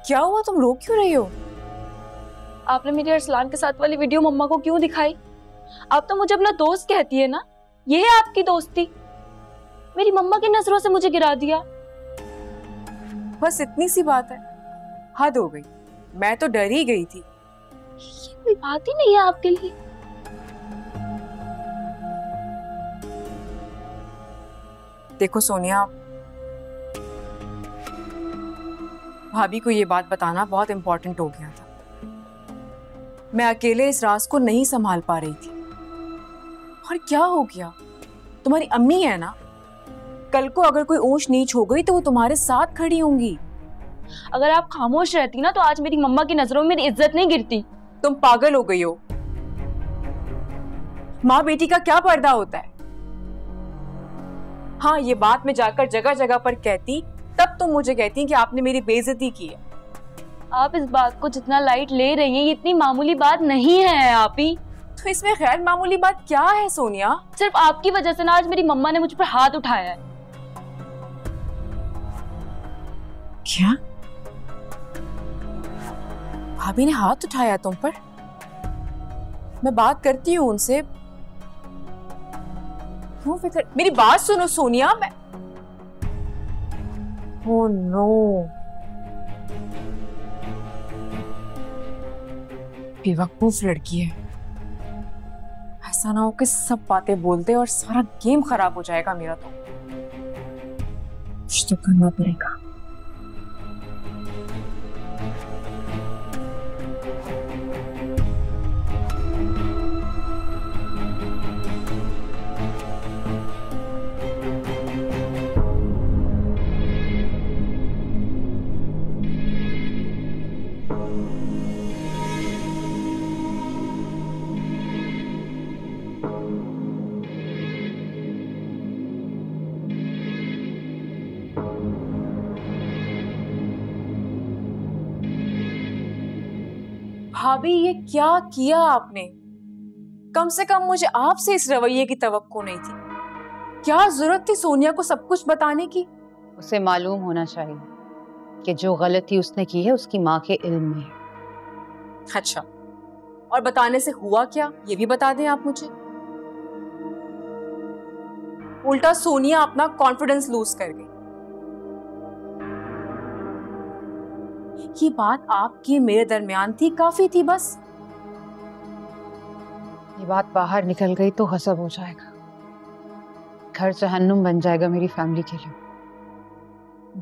क्या हुआ, तुम रो क्यों रही हो? आपने मेरी अरसलान के साथ वाली वीडियो मम्मा को क्यों दिखाई? आप तो मुझे अपना दोस्त कहती है ना, ये है आपकी दोस्ती। मेरी मम्मा की नजरों से मुझे गिरा दिया। बस इतनी सी बात है, हद हो गई। मैं तो डर ही गई थी। ये कोई बात ही नहीं है आपके लिए। देखो सोनिया, भाभी को ये बात बताना बहुत इंपॉर्टेंट हो गया था। मैं अकेले इस राज को नहीं संभाल पा रही थी। और क्या हो गया, तुम्हारी अम्मी है ना, कल को अगर कोई ऊंच नीच हो गई तो वो तुम्हारे साथ खड़ी होंगी। अगर आप खामोश रहती ना तो आज मेरी मम्मा की नजरों में मेरी इज्जत नहीं गिरती। तुम पागल हो गई हो। माँ बेटी का क्या पर्दा होता है? हाँ, ये बात मैं जाकर जगह जगह पर कहती, तब तुम मुझे कहती कि आपने मेरी बेइज्जती की है। आप इस बात को जितना लाइट ले रही हैं, ये इतनी मामूली बात नहीं है आप ही। तो इसमें गैर मामूली बात क्या है सोनिया? सिर्फ आपकी वजह से ना आज मेरी मम्मा ने मुझ पर हाथ उठाया है। क्या? भाभी ने हाथ उठाया तुम पर? मैं बात करती हूँ उनसे। क्यों फिक्र? मेरी बात सुनो सोनिया। मैं ओह नो, बेवकूफ लड़की है। ऐसा ना हो कि सब बातें बोलते और सारा गेम खराब हो जाएगा मेरा। तो कुछ तो करना पड़ेगा। भाभी, ये क्या किया आपने? कम से कम मुझे आपसे इस रवैये की तवक्को नहीं थी। क्या जरूरत थी सोनिया को सब कुछ बताने की? उसे मालूम होना चाहिए कि जो गलती उसने की है उसकी माँ के इल्म में है। अच्छा, और बताने से हुआ क्या, ये भी बता दें आप मुझे। उल्टा सोनिया अपना कॉन्फिडेंस लूज कर गई। ये बात आपकी मेरे दरमियान थी, काफी थी बस। ये बात बाहर निकल गई तो गजब हो जाएगा। घर जहन्नुम बन जाएगा मेरी फैमिली के लिए।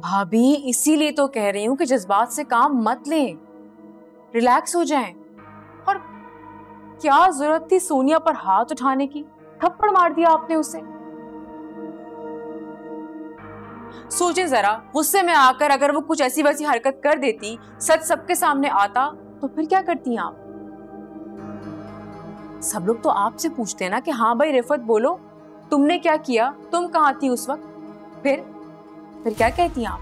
भाभी, इसीलिए तो कह रही हूं कि जज्बात से काम मत लें, रिलैक्स हो जाएं। और क्या जरूरत थी सोनिया पर हाथ उठाने की? थप्पड़ मार दिया आपने उसे। सोचें जरा, गुस्से में आकर अगर वो कुछ ऐसी वैसी हरकत कर देती, सच सबके सामने आता, तो फिर क्या करती आप? सब लोग तो आपसे पूछते हैं ना कि हाँ भाई रिफत बोलो, तुमने क्या किया, तुम कहाँ थी उस वक्त? फिर क्या कहती आप?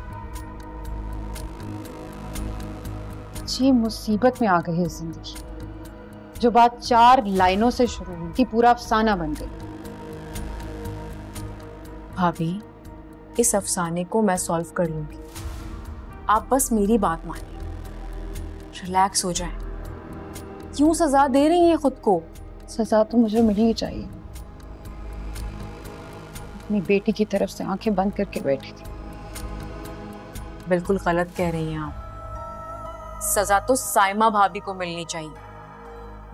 जी, मुसीबत में आ गई है जिंदगी। जो बात 4 लाइनों से शुरू हुई थी पूरा अफसाना बन गई। भाभी, इस अफसाने को मैं सॉल्व कर लूंगी। आप बस मेरी बात मानिए, रिलैक्स हो जाएं। क्यों सजा दे रही हैं खुद को? सजा तो मुझे मिलनी ही चाहिए। अपनी बेटी की तरफ से आंखें बंद करके बैठी थी। बिल्कुल गलत कह रही हैं आप। सजा तो साइमा भाभी को मिलनी चाहिए,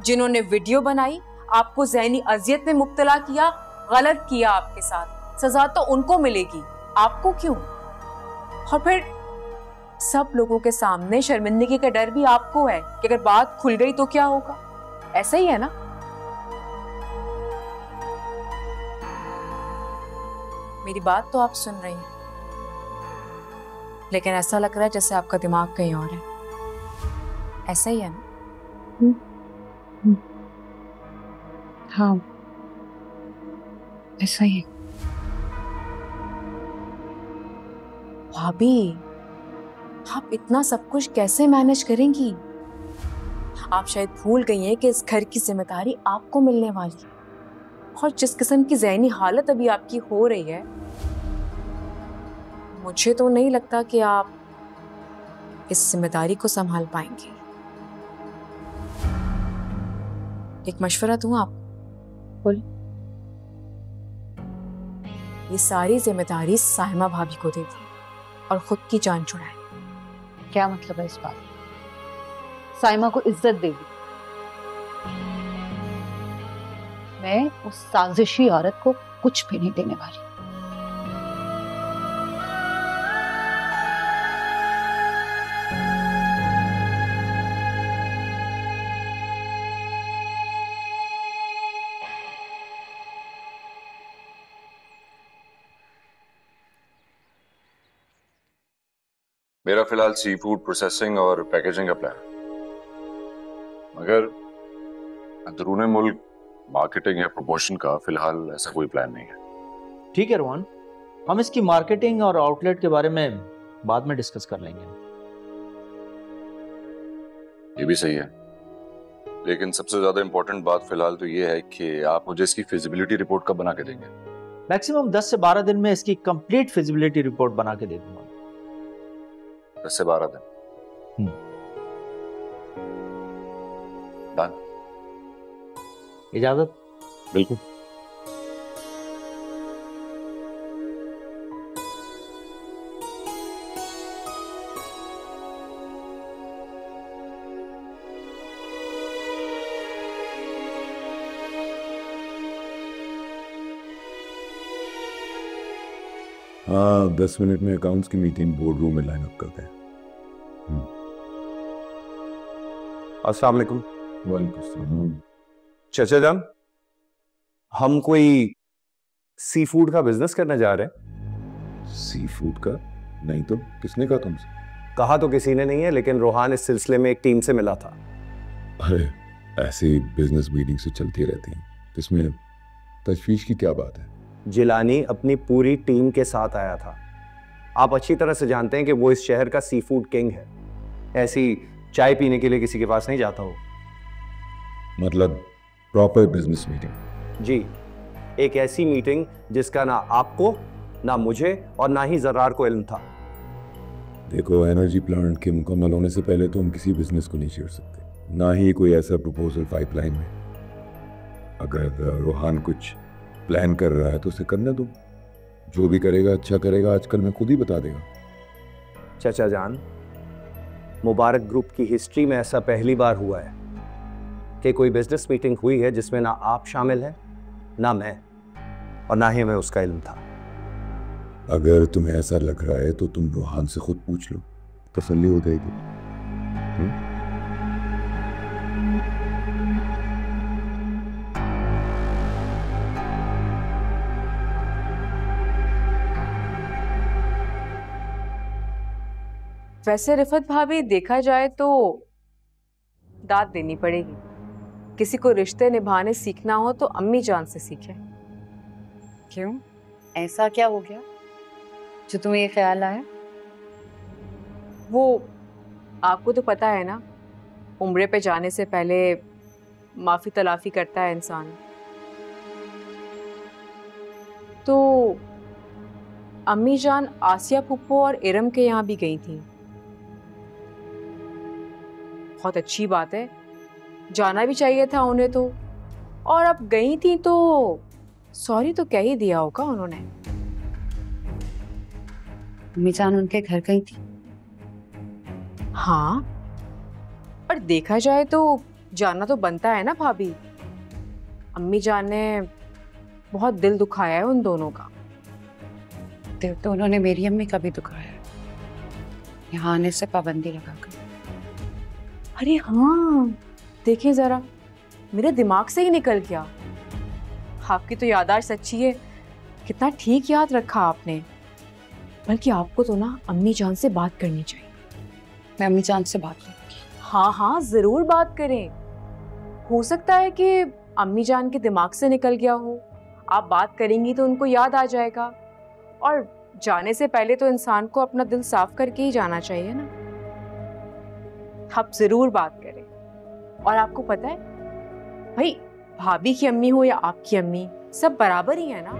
जिन्होंने वीडियो बनाई, आपको ज़हनी अजियत में मुब्तला किया, गलत किया आपके साथ। सजा तो उनको मिलेगी, आपको क्यों? और फिर सब लोगों के सामने शर्मिंदगी का डर भी आपको है कि अगर बात खुल गई तो क्या होगा। ऐसा ही है ना? मेरी बात तो आप सुन रही हैं, लेकिन ऐसा लग रहा है जैसे आपका दिमाग कहीं और है। ऐसा ही है ना? हाँ, ऐसा ही है। भाभी, आप इतना सब कुछ कैसे मैनेज करेंगी? आप शायद भूल गई हैं कि इस घर की जिम्मेदारी आपको मिलने वाली है। और जिस किस्म की ज़हनी हालत अभी आपकी हो रही है, मुझे तो नहीं लगता कि आप इस जिम्मेदारी को संभाल पाएंगे। एक मशवरा दूं आप? बोल। ये सारी जिम्मेदारी साइमा भाभी को दे दी और खुद की जान छुड़ाए। क्या मतलब है इस बात? साइमा को इज्जत देगी? मैं उस साजिशी औरत को कुछ भी नहीं देने वाली। मेरा फिलहाल सी फूड प्रोसेसिंग और पैकेजिंग का प्लान, मगर अंदरूनी मुल्क मार्केटिंग या प्रमोशन का फिलहाल ऐसा कोई प्लान नहीं है। ठीक है रोहन, हम इसकी मार्केटिंग और आउटलेट के बारे में बाद में डिस्कस कर लेंगे। ये भी सही है, लेकिन सबसे ज्यादा इंपॉर्टेंट बात फिलहाल तो ये है कि आप मुझे इसकी फिजिबिलिटी रिपोर्ट कब बना के देंगे? मैक्सिमम 10 से 12 दिन में इसकी कंप्लीट फिजिबिलिटी रिपोर्ट बना के दे दूंगा। 10 से 12 दिन? डन। इजाजत? बिल्कुल। हाँ, 10 मिनट में अकाउंट्स की मीटिंग बोर्ड रूम में लाइन अप करते हैं। अस्सलाम वालेकुम। वालेकुम सलाम। चाचा जान, हम कोई सी फूड का बिजनेस करने जा रहे हैं। सी फूड का? नहीं तो किसने कहा तुमसे? कहा तो किसी ने नहीं है, लेकिन रोहान इस सिलसिले में एक टीम से मिला था। अरे ऐसी बिजनेस मीटिंग से चलती रहती हैं, इसमें तशवीश की क्या बात है? जिलानी अपनी पूरी टीम के साथ आया था। आप अच्छी तरह से जानते हैं कि वो इस शहर का सी फूड किंग है। ऐसी चाय पीने के लिए किसी के पास नहीं जाता हो। मतलब प्रॉपर बिजनेस मीटिंग? जी, एक ऐसी मीटिंग जिसका ना आपको, ना मुझे और ना ही जरार को इल्म था। देखो, एनर्जी प्लांट के मुकम्मल होने से पहले तो हम किसी बिजनेस को नहीं छेड़ सकते, ना ही कोई ऐसा प्रपोजल पाइपलाइन में। अगर रोहान कुछ प्लान कर रहा है तो उसे करने दो, जो भी करेगा अच्छा करेगा, आजकल मैं खुद ही बता देगा। चाचा जान, मुबारक ग्रुप की हिस्ट्री में ऐसा पहली बार हुआ है कि कोई बिजनेस मीटिंग हुई है जिसमें ना आप शामिल हैं, ना मैं, और ना ही हमें उसका इल्म था। अगर तुम्हें ऐसा लग रहा है तो तुम रोहान से खुद पूछ लो, तसल्ली हो जाएगी। वैसे रिफत भाभी, देखा जाए तो दाद देनी पड़ेगी। किसी को रिश्ते निभाने सीखना हो तो अम्मी जान से सीखे। क्यों? ऐसा क्या हो गया जो तुम्हें ये ख्याल आया? वो आपको तो पता है ना, उम्रे पे जाने से पहले माफी तलाफी करता है इंसान। तो अम्मी जान आसिया फुप्पो और इरम के यहाँ भी गई थी। बहुत अच्छी बात है, जाना भी चाहिए था उन्हें तो। और अब गई थी तो सॉरी तो कह ही दिया होगा उन्होंने। अम्मी जान उनके घर गई थी? हाँ, पर देखा जाए तो जाना तो बनता है ना भाभी। अम्मी जान ने बहुत दिल दुखाया है उन दोनों का। दिल तो उन्होंने मेरी अम्मी का भी दुखाया है, यहाँ आने से पाबंदी लगाकर। अरे हाँ, देखिए जरा, मेरे दिमाग से ही निकल गया। आपकी तो याददाश्त अच्छी है, कितना ठीक याद रखा आपने। बल्कि आपको तो ना अम्मी जान से बात करनी चाहिए। मैं अम्मी जान से बात करूंगी। हाँ हाँ, जरूर बात करें। हो सकता है कि अम्मी जान के दिमाग से निकल गया हो। आप बात करेंगी तो उनको याद आ जाएगा। और जाने से पहले तो इंसान को अपना दिल साफ करके ही जाना चाहिए ना। आप जरूर बात करें। और आपको पता है भाई, भाभी की अम्मी हो या आपकी अम्मी, सब बराबर ही है ना।